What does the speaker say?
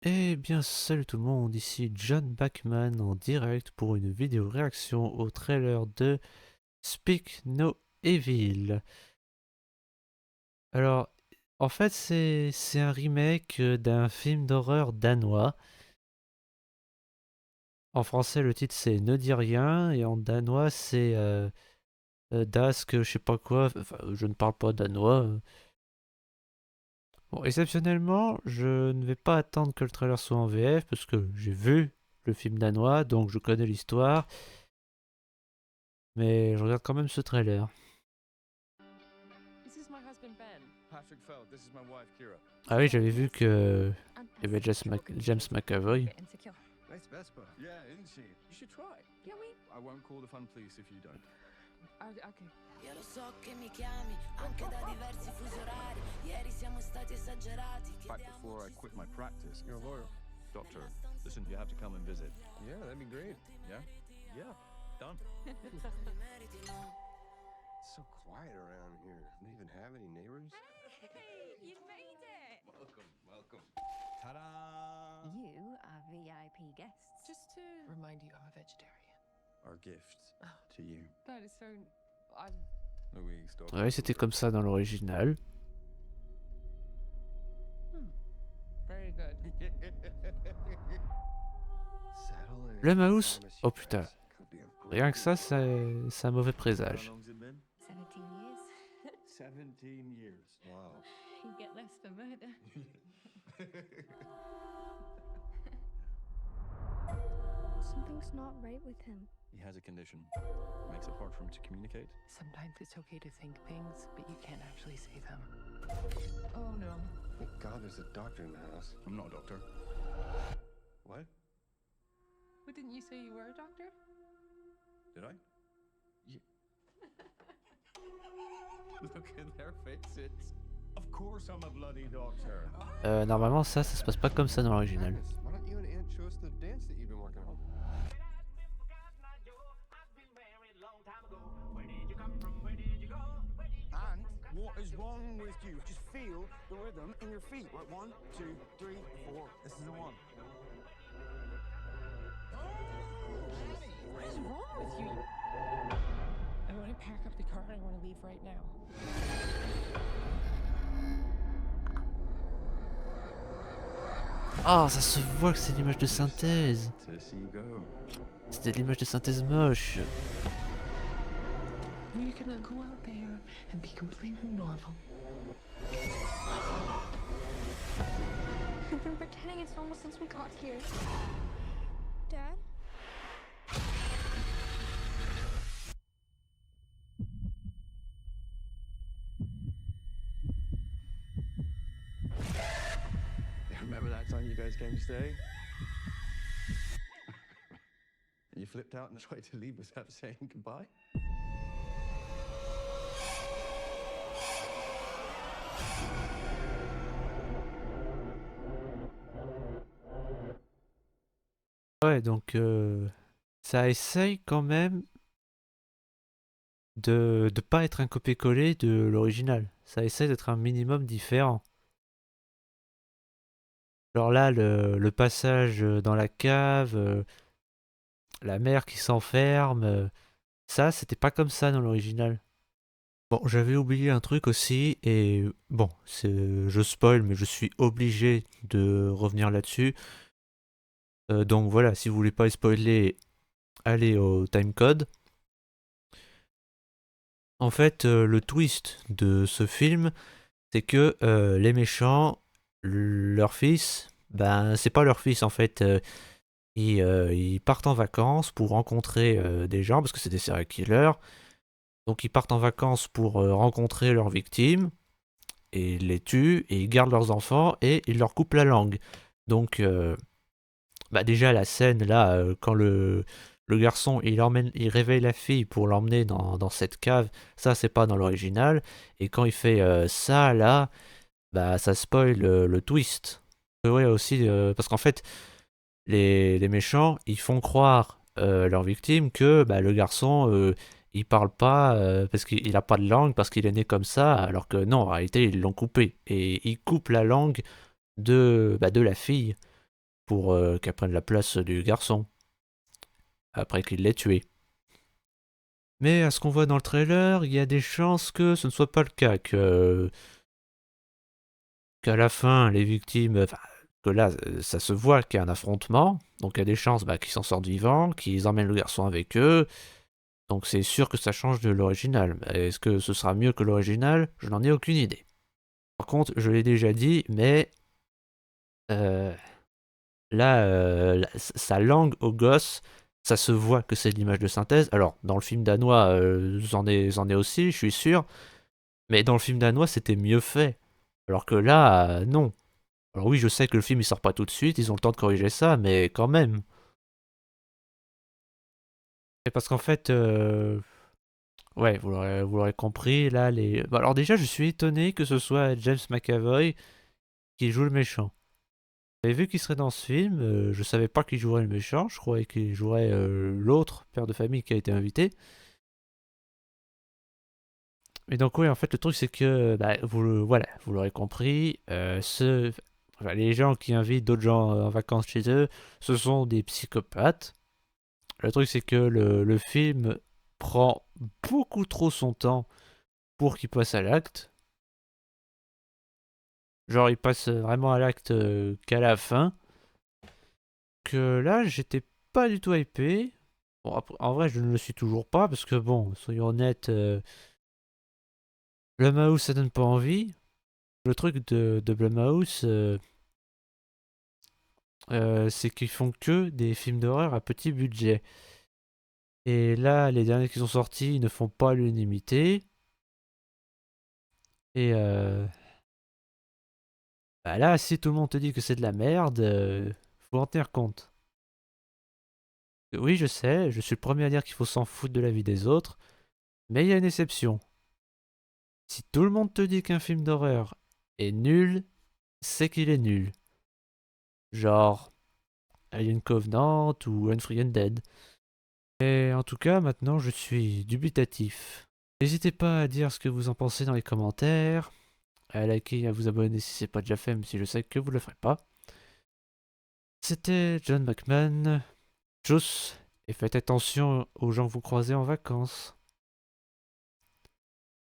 Eh bien, salut tout le monde, ici John Bachman en direct pour une vidéo réaction au trailer de Speak No Evil. Alors, en fait, c'est un remake d'un film d'horreur danois. En français, le titre c'est Ne dis rien, et en danois, c'est Dask, je sais pas quoi. Enfin, je ne parle pas danois. Bon, exceptionnellement, je ne vais pas attendre que le trailer soit en VF parce que j'ai vu le film danois, donc je connais l'histoire. Mais je regarde quand même ce trailer. This is my husband Ben. Patrick Feld, this is my wife Kira. Ah oui, j'avais vu que And il y avait James McAvoy. Get insecure. Nice Vespa. Yeah, isn't she? You should try. Can we? I won't call the fun police if you don't. Okay. Io lo so che mi chiami anche da diversi fusi orari. Ieri siamo stati esagerati. Back before I quit my practice. You're a lawyer. Doctor, listen, you have to come and visit. Yeah, that'd be great. Yeah? Yeah. Done. It's so quiet around here. Don't even have any neighbors. Hey, you made it. Welcome. Ta-da! You are VIP guests. Just to remind you, I'm a vegetarian. Our gift to you. That is so. I'm. Louise, Doctor. Ouais, c'était comme ça dans l'original. Very good. Settle in. Le mouse? Promise Oh you putain. guys, it could be a great Rien que ça, weekend. c'est un mauvais How présage. long's it been? 17 years. 17 years. Wow. You get less for murder. Something's not right with him. He has a condition. Makes it hard for him to communicate. Sometimes it's okay to think things, but you can't actually say them. Oh no. Thank God there's a doctor in the house. I'm not a doctor. What? But didn't you say you were a doctor? Did I? Look at their faces. Of course I'm a bloody doctor. Normalement, ça se passe pas comme ça dans l'original. Agnes, why don't you and Aunt show us the dance that you've been working on? And what is wrong with you? Just feel the rhythm in your feet. Right, 1, 2, 3, 4. This is the one. What is wrong with you? I want to pack up the car. I want to leave right now. Ah, ça se voit que c'est l'image de synthèse. To see you go. C'était l'image de synthèse moche. We're gonna go out there and be completely normal. We've been pretending it's normal since we got here. Dad? Remember that time you guys came to stay? You flipped out and tried to leave without saying goodbye? Ouais, donc ça essaye quand même de pas être un copier-coller de l'original. Ça essaye d'être un minimum différent. Alors là, le passage dans la cave, la mère qui s'enferme, ça, c'était pas comme ça dans l'original. Bon, j'avais oublié un truc aussi, et bon, je spoil, mais je suis obligé de revenir là-dessus. Donc voilà, si vous voulez pas spoiler, allez au timecode. En fait, le twist de ce film, c'est que les méchants, leur fils, ben c'est pas leur fils en fait. Ils partent en vacances pour rencontrer des gens, parce que c'est des serial killers. Donc ils partent en vacances pour rencontrer leurs victimes, et ils les tuent, et ils gardent leurs enfants, et ils leur coupent la langue. Donc bah déjà la scène là, quand le garçon il réveille la fille pour l'emmener dans cette cave, ça c'est pas dans l'original. Et quand il fait ça là, bah ça spoil le twist. Ouais aussi, parce qu'en fait les méchants ils font croire leurs victimes que bah, le garçon il parle pas parce qu'il a pas de langue, parce qu'il est né comme ça, alors que non, en réalité ils l'ont coupé. Et ils coupent la langue de la fille. pour qu'elle prenne la place du garçon, après qu'il l'ait tué. Mais à ce qu'on voit dans le trailer, il y a des chances que ce ne soit pas le cas, qu'à la fin, les victimes... Enfin, que là, ça se voit qu'il y a un affrontement, donc il y a des chances qu'ils s'en sortent vivants, qu'ils emmènent le garçon avec eux, donc c'est sûr que ça change de l'original. Est-ce que ce sera mieux que l'original? Je n'en ai aucune idée. Par contre, je l'ai déjà dit, mais là, sa langue au gosse, ça se voit que c'est de l'image de synthèse. Alors, dans le film danois, j'en ai aussi, je suis sûr, mais dans le film danois, c'était mieux fait. Alors que là, non. Alors oui, je sais que le film il sort pas tout de suite, ils ont le temps de corriger ça, mais quand même. Et parce qu'en fait, ouais, vous l'aurez compris, là, les... Bah, alors déjà, je suis étonné que ce soit James McAvoy qui joue le méchant. J'avais vu qu'il serait dans ce film, je savais pas qu'il jouerait le méchant, je croyais qu'il jouerait l'autre père de famille qui a été invité. Et donc oui, en fait, le truc c'est que, voilà, vous l'aurez compris, enfin, les gens qui invitent d'autres gens en vacances chez eux, ce sont des psychopathes. Le truc c'est que le film prend beaucoup trop son temps pour qu'il passe à l'acte. Genre, il passe vraiment à l'acte qu'à la fin. Que là, j'étais pas du tout hypé. Bon, en vrai, je ne le suis toujours pas, parce que bon, soyons honnêtes, Blumhouse, ça donne pas envie. Le truc de Blumhouse, c'est qu'ils font que des films d'horreur à petit budget. Et là, les derniers qui sont sortis ne font pas l'unanimité. Et là, si tout le monde te dit que c'est de la merde, faut en tenir compte. Oui, je sais, je suis le premier à dire qu'il faut s'en foutre de la vie des autres, mais il y a une exception. Si tout le monde te dit qu'un film d'horreur est nul, c'est qu'il est nul. Genre Alien Covenant ou Unfree Dead. Et en tout cas, maintenant, je suis dubitatif. N'hésitez pas à dire ce que vous en pensez dans les commentaires, à liker et à vous abonner si c'est pas déjà fait, même si je sais que vous le ferez pas. C'était John McMahon. Tchuss, et faites attention aux gens que vous croisez en vacances.